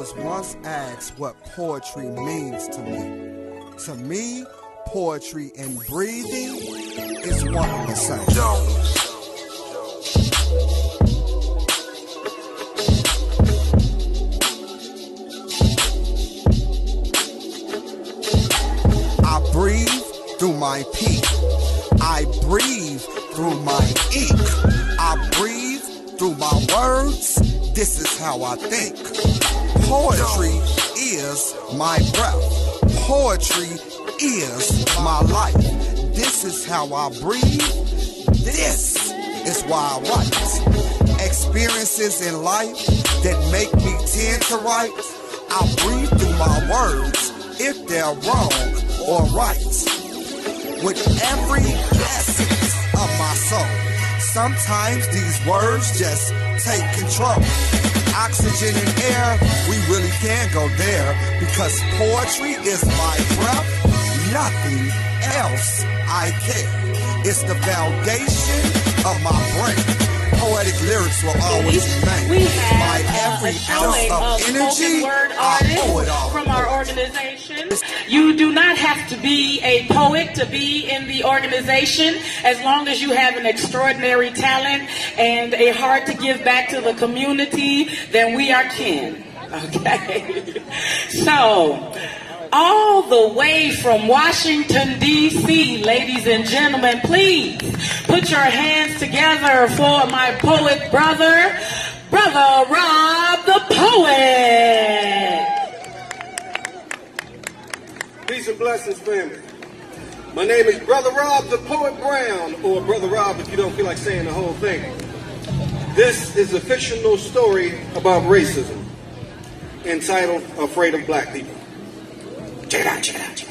was once asked what poetry means to me. To me, poetry and breathing is one and the same. I breathe through my P. I breathe through my ink. I breathe through my words. This is how I think. Poetry is my breath. Poetry is my life. This is how I breathe. This is why I write. Experiences in life that make me tend to write. I breathe through my words if they're wrong or right. With every essence of my soul. Sometimes these words just take control. Oxygen and air, we really can't go there because poetry is my breath, nothing else I care. It's the foundation of my brain. Poetic lyrics will always remain. My every ounce of energy, I owe it all. From our organization. You do not have to be a poet to be in the organization as long as you have an extraordinary talent and a heart to give back to the community, then we are kin. Okay? So, all the way from Washington, D.C., ladies and gentlemen, please put your hands together for my poet brother, Brother Rob the Poet. Peace and blessings, family. My name is Brother Rob the Poet Brown, or Brother Rob if you don't feel like saying the whole thing. This is a fictional story about racism entitled Afraid of Black People. Check it out, check it out, check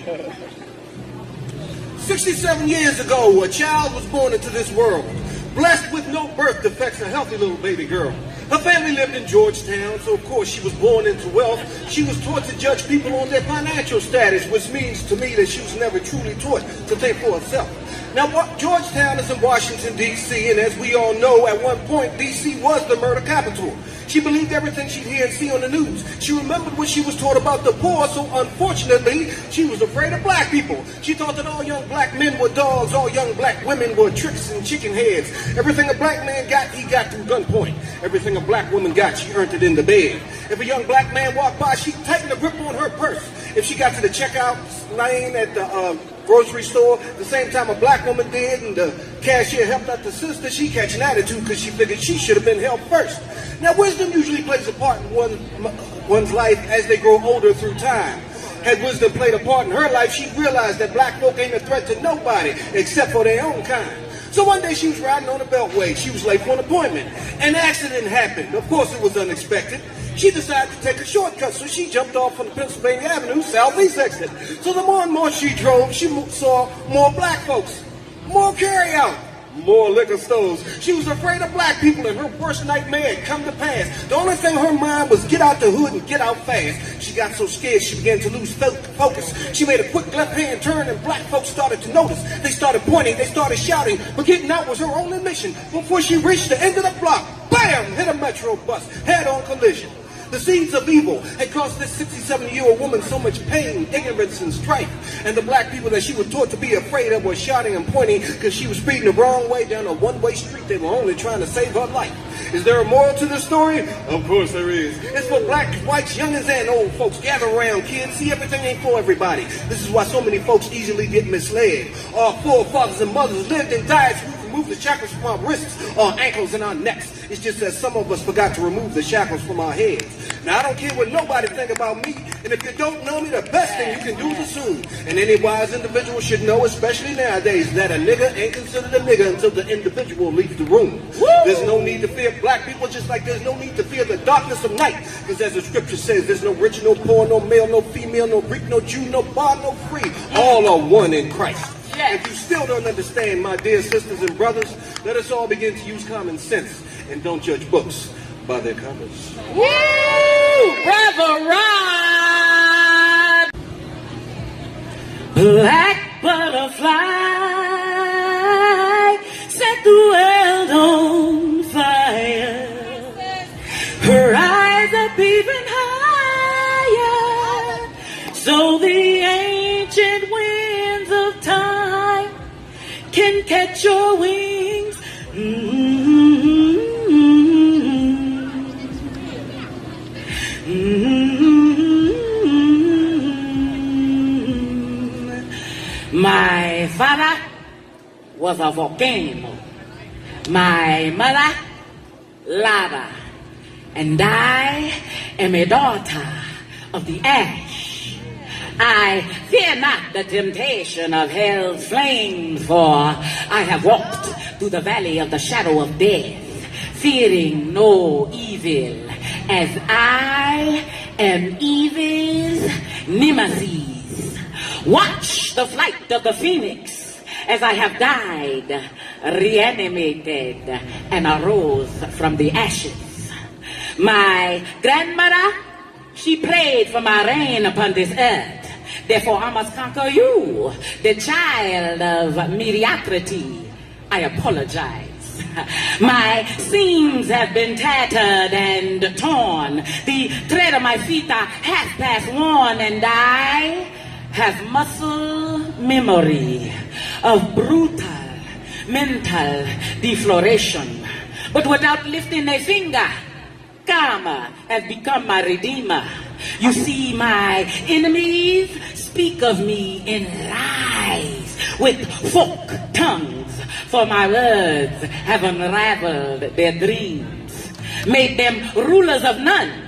it out. 67 years ago, a child was born into this world, blessed with no birth defects, a healthy little baby girl. Her family lived in Georgetown, so of course she was born into wealth. She was taught to judge people on their financial status, which means to me that she was never truly taught to think for herself. Now, Georgetown is in Washington, D.C., and as we all know, at one point, D.C. was the murder capital. She believed everything she'd hear and see on the news. She remembered what she was taught about the poor, so unfortunately, she was afraid of black people. She thought that all young black men were dogs, all young black women were tricks and chicken heads. Everything a black man got, he got through gunpoint. Everything a black woman got, she earned it in the bed. If a young black man walked by, she'd tighten the grip on her purse. If she got to the checkout lane at the grocery store, the same time a black woman did, and the cashier helped out the sister, she catch an attitude because she figured she should have been helped first. Now, wisdom usually plays a part in one's life as they grow older through time. Had wisdom played a part in her life, she realized that black folk ain't a threat to nobody except for their own kind. So one day she was riding on the Beltway. She was late for an appointment. An accident happened. Of course, it was unexpected. She decided to take a shortcut, so she jumped off on the Pennsylvania Avenue southeast exit. So the more and more she drove, she saw more black folks, more carry-out, more liquor stores. She was afraid of black people, and her worst nightmare had come to pass. The only thing on her mind was get out the hood and get out fast. She got so scared she began to lose focus. She made a quick left-hand turn, and black folks started to notice. They started pointing, they started shouting, but getting out was her only mission. Before she reached the end of the block, bam, hit a metro bus, head-on collision. The seeds of evil had caused this 67-year-old woman so much pain, ignorance, and strife. And the black people that she was taught to be afraid of were shouting and pointing because she was speeding the wrong way down a one-way street. They were only trying to save her life. Is there a moral to this story? Of course there is. It's for blacks, whites, youngins, and old folks. Gather around, kids. See, everything ain't for everybody. This is why so many folks easily get misled. Our forefathers and mothers lived and died so we can remove the shackles from our wrists, our ankles, and our necks. It's just that some of us forgot to remove the shackles from our heads. Now, I don't care what nobody think about me, and if you don't know me, the best thing you can do is assume. And any wise individual should know, especially nowadays, that a nigga ain't considered a nigga until the individual leaves the room. Woo! There's no need to fear black people, just like there's no need to fear the darkness of night. Because as the scripture says, there's no rich, no poor, no male, no female, no Greek, no Jew, no bond, no free. All are one in Christ. Yes. If you still don't understand, my dear sisters and brothers, let us all begin to use common sense and don't judge books by their covers. Woo! Brother Rod! Black butterfly set the world on fire. Her eyes are peeping high. and catch your wings. My father was a volcano. My mother, lava. And I am a daughter of the ash. I fear not the temptation of hell's flames, for I have walked through the valley of the shadow of death, fearing no evil, as I am evil's nemesis. Watch the flight of the phoenix, as I have died, reanimated, and arose from the ashes. My grandmother, she prayed for my reign upon this earth. Therefore, I must conquer you, the child of mediocrity. I apologize. My seams have been tattered and torn. The thread of my feet are half past worn, and I have muscle memory of brutal mental defloration. But without lifting a finger, karma has become my redeemer. You see, my enemies speak of me in lies with forked tongues, for my words have unraveled their dreams, made them rulers of none.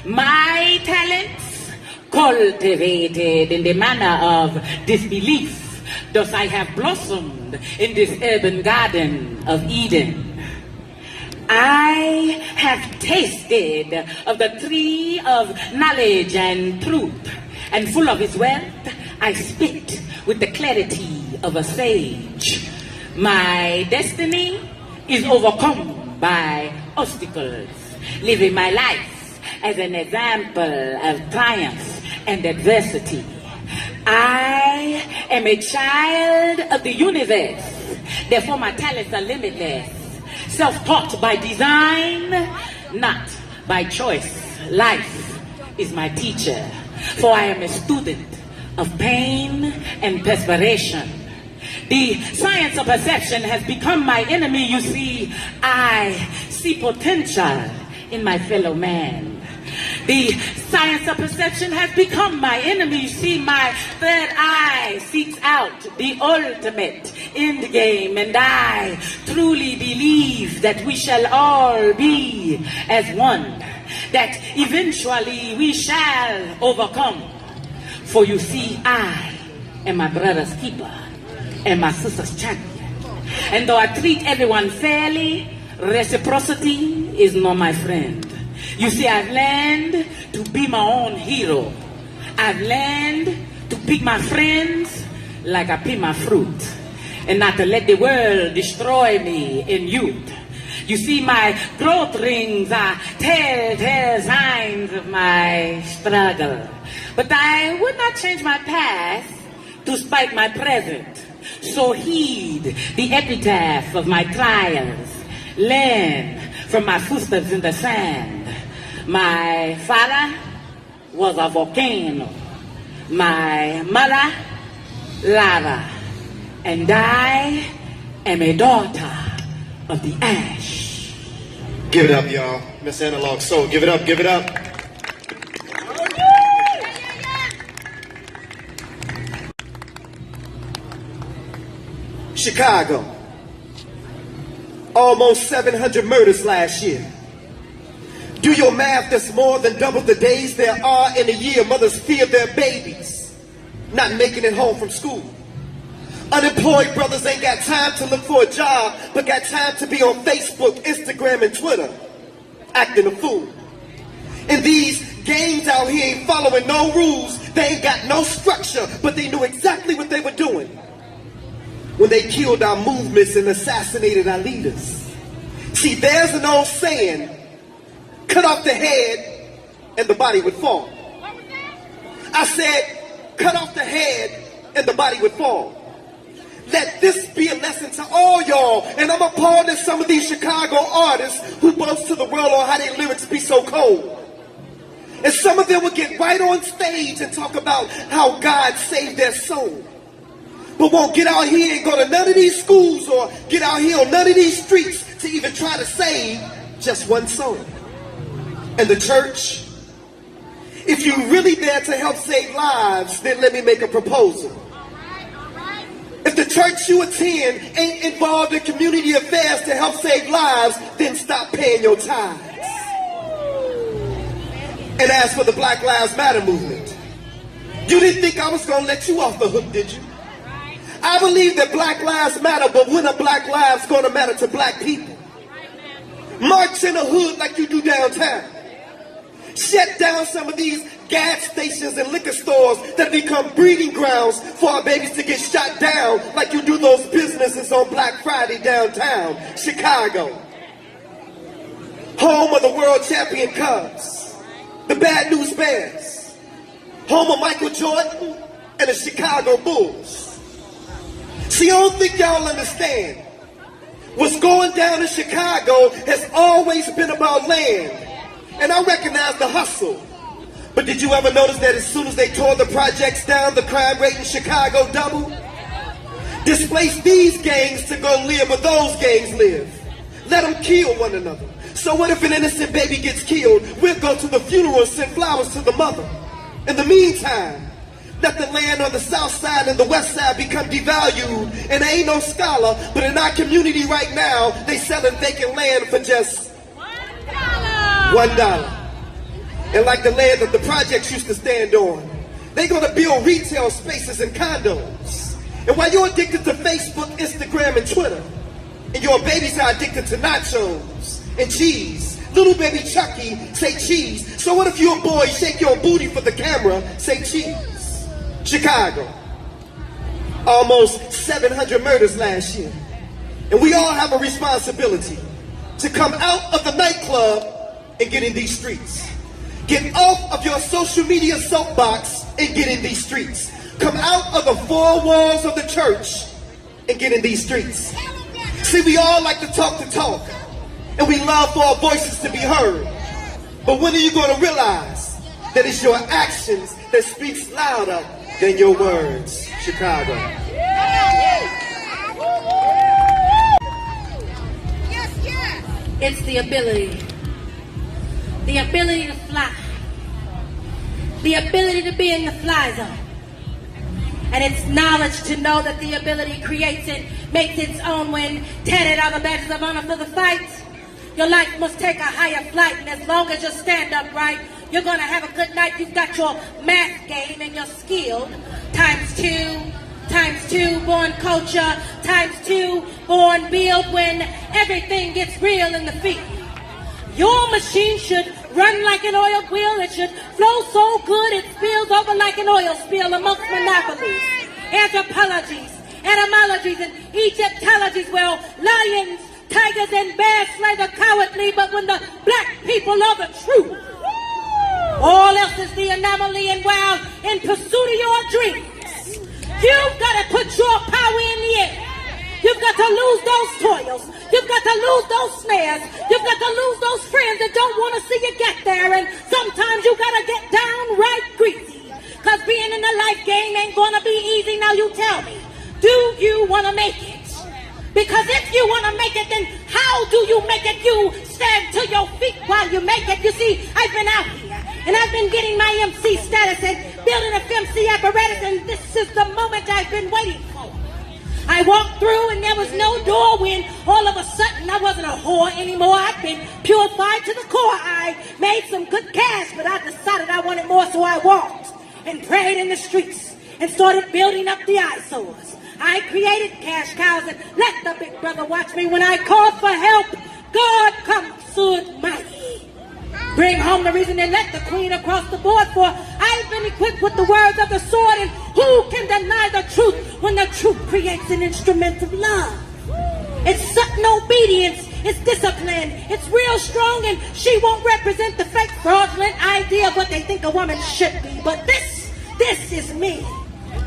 My talents cultivated in the manner of disbelief, thus I have blossomed in this urban garden of Eden. I have tasted of the tree of knowledge and truth, and full of its wealth, I spit with the clarity of a sage. My destiny is overcome by obstacles, living my life as an example of triumph and adversity. I am a child of the universe, therefore my talents are limitless. Self-taught by design, not by choice. Life is my teacher, for I am a student of pain and perspiration. The science of perception has become my enemy. You see, I see potential in my fellow man. The science of perception has become my enemy. You see, my third eye seeks out the ultimate end game, and I truly believe that we shall all be as one, that eventually we shall overcome. For you see, I am my brother's keeper and my sister's champion. And though I treat everyone fairly, reciprocity is not my friend. You see, I've learned to be my own hero. I've learned to pick my friends like I pick my fruit, and not to let the world destroy me in youth. You see, my growth rings are telltale signs of my struggle. But I would not change my past to spite my present. So heed the epitaph of my trials. Learn from my footsteps in the sand. My father was a volcano. My mother, lava. And I am a daughter of the ash. Give it up, y'all. Miss Analog Soul. Give it up, give it up. Chicago. Almost 700 murders last year. Do your math, that's more than double the days there are in a year. Mothers fear their babies not making it home from school. Unemployed brothers ain't got time to look for a job, but got time to be on Facebook, Instagram, and Twitter, acting a fool. And these gangs out here ain't following no rules. They ain't got no structure, but they knew exactly what they were doing when they killed our movements and assassinated our leaders. See, there's an old saying, cut off the head and the body would fall. I said, cut off the head and the body would fall. Let this be a lesson to all y'all. And I'm appalled at some of these Chicago artists who boast to the world on how their lyrics be so cold. And some of them will get right on stage and talk about how God saved their soul. but won't get out here and go to none of these schools or get out here on none of these streets to even try to save just one soul. And the church, if you really dare to help save lives, then let me make a proposal. If the church you attend ain't involved in community affairs to help save lives, then stop paying your tithes. And as for the Black Lives Matter movement, you didn't think I was going to let you off the hook, did you? I believe that Black Lives matter, but when are Black lives going to matter to black people? March in the hood like you do downtown. Shut down some of these gas stations and liquor stores that become breeding grounds for our babies to get shot down like you do those businesses on Black Friday downtown Chicago. Home of the world champion Cubs, the Bad News Bears, home of Michael Jordan and the Chicago Bulls. See, I don't think y'all understand. What's going down in Chicago has always been about land. And I recognize the hustle. But did you ever notice that as soon as they tore the projects down, the crime rate in Chicago doubled? Displace these gangs to go live where those gangs live. Let them kill one another. So what if an innocent baby gets killed? We'll go to the funeral and send flowers to the mother. In the meantime, let the land on the south side and the west side become devalued. And there ain't no scholar, but in our community right now, they selling vacant land for just $1. And like the land that the projects used to stand on, they're gonna build retail spaces and condos. And while you're addicted to Facebook, Instagram, and Twitter, and your babies are addicted to nachos and cheese, little baby Chucky say cheese. So what if you're a boy, shake your booty for the camera, say cheese? Chicago, almost 700 murders last year. And we all have a responsibility to come out of the nightclub and get in these streets. Get off of your social media soapbox and get in these streets. Come out of the four walls of the church and get in these streets. See, we all like to talk, and we love for our voices to be heard. But when are you going to realize that it's your actions that speaks louder than your words? Chicago. It's the ability. The ability to fly. The ability to be in the fly zone. And it's knowledge to know that the ability creates it, makes its own when tatted are the badges of honor for the fight. Your life must take a higher flight, and as long as you stand upright, you're going to have a good night. You've got your math game and you're skilled. Times two, born culture. Times two, born build when everything gets real in the field. Your machine should run like an oil wheel. It should flow so good it spills over like an oil spill amongst monopolies, anthropologies, etymologies, and Egyptologies. Well, lions, tigers, and bears slay the cowardly, but when the black people are the truth, all else is the anomaly and wild in pursuit of your dreams. You've got to put your power in the air. You've got to lose those toils. You've got to lose those snares. You've got to lose those friends that don't want to see you get there. And sometimes you got to get downright greasy. Because being in the life game ain't going to be easy. Now you tell me, do you want to make it? Because if you want to make it, then how do you make it? You stand to your feet while you make it. You see, I've been out here. And I've been getting my MC status and building a FMC apparatus. And this is the moment I've been waiting for. I walked through and there was no door when all of a sudden I wasn't a whore anymore. I'd been purified to the core. I made some good cash, but I decided I wanted more, so I walked and prayed in the streets and started building up the eyesores. I created cash cows and let the big brother watch me. When I called for help, God comes to mighty. Bring home the reason and let the queen across the board, for I've been equipped with the words of the sword, and who can deny the truth when the truth creates an instrument of love? It's sudden obedience, it's discipline, it's real strong, and she won't represent the fake fraudulent idea of what they think a woman should be. But this is me,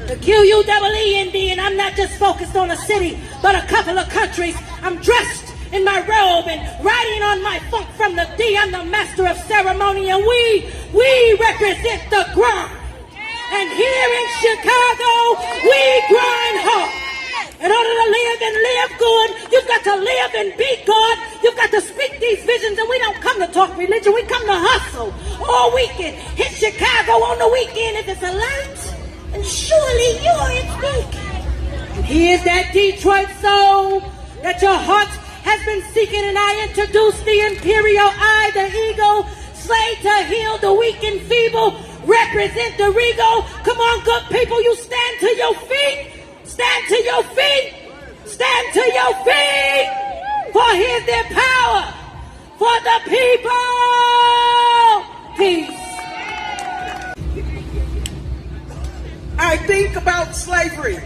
the Q-U-E-E-N-D, and I'm not just focused on a city, but a couple of countries. I'm dressed in my robe and riding on my funk from the D. I'm the master of ceremony, and we represent the grind. And here in Chicago, we grind hard. In order to live and live good, you've got to live and be good. You've got to speak these visions, and we don't come to talk religion. We come to hustle all weekend. Hit Chicago on the weekend if it's a light, and surely you're its beacon. And here's that Detroit soul that your heart has been seeking, and I introduce the imperial eye, the eagle, slave to heal the weak and feeble, represent the regal. Come on, good people, you stand to your feet. Stand to your feet. Stand to your feet. For here's their power. For the people. Peace. I think about slavery,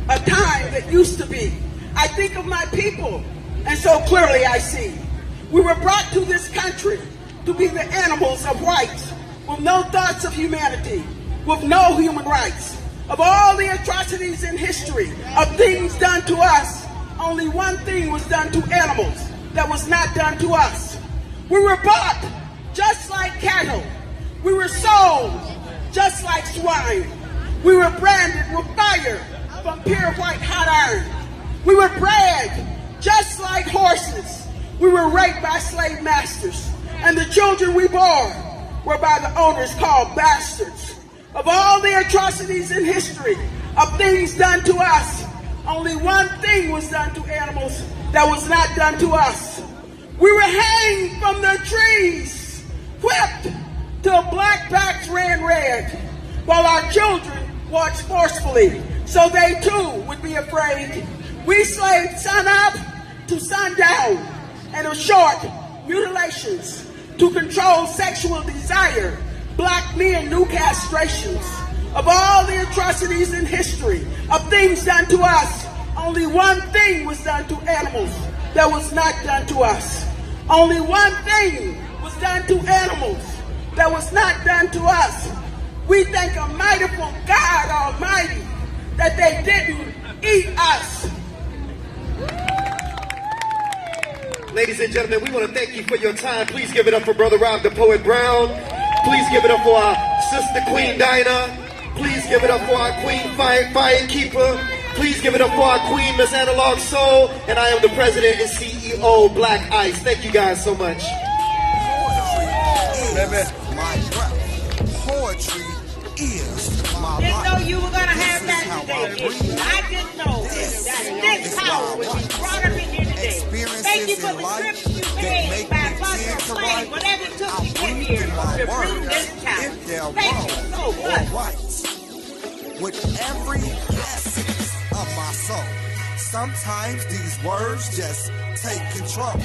a time that used to be. I think of my people, and so clearly I see. We were brought to this country to be the animals of rights, with no thoughts of humanity, with no human rights. Of all the atrocities in history, of things done to us, only one thing was done to animals that was not done to us. We were bought just like cattle. We were sold just like swine. We were branded with fire from pure white hot iron. We were bred just like horses. We were raped by slave masters. And the children we bore were by the owners called bastards. Of all the atrocities in history, of things done to us, only one thing was done to animals that was not done to us. We were hanged from the trees, whipped till black backs ran red, while our children watched forcefully, so they too would be afraid. We slaved sun up to sundown, and of short mutilations to control sexual desire. Black men knew castrations. Of all the atrocities in history, of things done to us, only one thing was done to animals that was not done to us. Only one thing was done to animals that was not done to us. We thank a mightiful God Almighty that they didn't eat us. Ladies and gentlemen, we want to thank you for your time. Please give it up for Brother Rob, the Poet Brown. Please give it up for our sister Queen Dinah. Please give it up for our Queen Firekeeper. Please give it up for our Queen Miss Analog Soul. And I am the President and CEO of Black Ice. Thank you guys so much. My breath. Poetry is my life. Didn't know you were gonna have that today. I didn't know that this power would be brought up in here today. Thank you for the trips you made by bus or plane, whatever it took to get here to bring this town. Thank you so much. With every essence of my soul. Sometimes these words just take control.